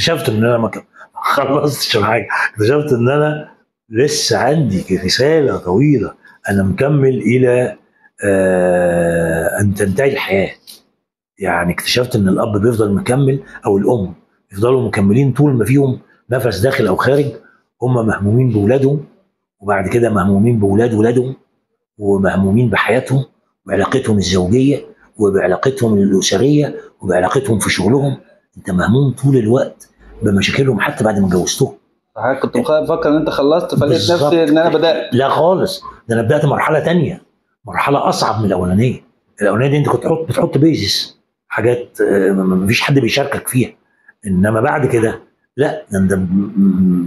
اكتشفت ان انا ما خلصتش حاجه، اكتشفت ان انا لسه عندي رساله طويله، انا مكمل الى ان تنتهي الحياه. يعني اكتشفت ان الاب بيفضل مكمل او الام يفضلوا مكملين طول ما فيهم نفس داخل او خارج. هم مهمومين باولادهم، وبعد كده مهمومين باولاد ولادهم، ومهمومين بحياتهم وعلاقتهم الزوجيه وبعلاقتهم الاسريه وبعلاقتهم في شغلهم. انت مهموم طول الوقت بمشاكلهم حتى بعد ما اتجوزتهم. حضرتك كنت مفكر ان انت خلصت، فلقيت بالظبط. نفسي ان انا بدات. لا خالص، ده انا بدات مرحله تانية، مرحله اصعب من الاولانيه. الاولانيه دي انت كنت بتحط بيزس، حاجات مفيش حد بيشاركك فيها. انما بعد كده لا، ده انت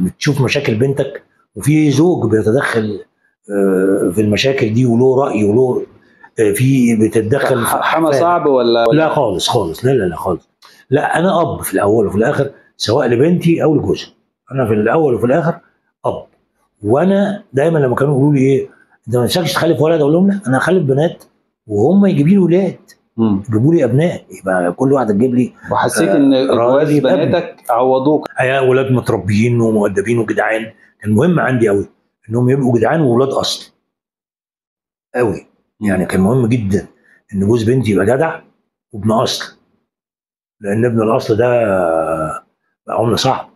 بتشوف مشاكل بنتك وفي زوج بيتدخل في المشاكل دي وله راي وله في بتتدخل في حما صعب ولا لا خالص خالص، لا لا لا خالص. لا، انا اب في الاول وفي الاخر، سواء لبنتي او لجوزها، انا في الاول وفي الاخر اب. وانا دايما لما كانوا يقولوا لي ايه انت ما نفسكش تخلف ولد، اقول لهم لا، انا هخلف بنات وهم يجيبوا لي ولاد، يجيبوا لي ابناء، يبقى كل واحده تجيب لي. وحسيت ان جواز بناتك عوضوك؟ ولاد متربيين ومؤدبين وجدعان. كان مهم عندي قوي انهم يبقوا جدعان وولاد اصل قوي. يعني كان مهم جدا ان جوز بنتي يبقى جدع وابن اصل، لان ابن الاصل ده بقى عمله صعب.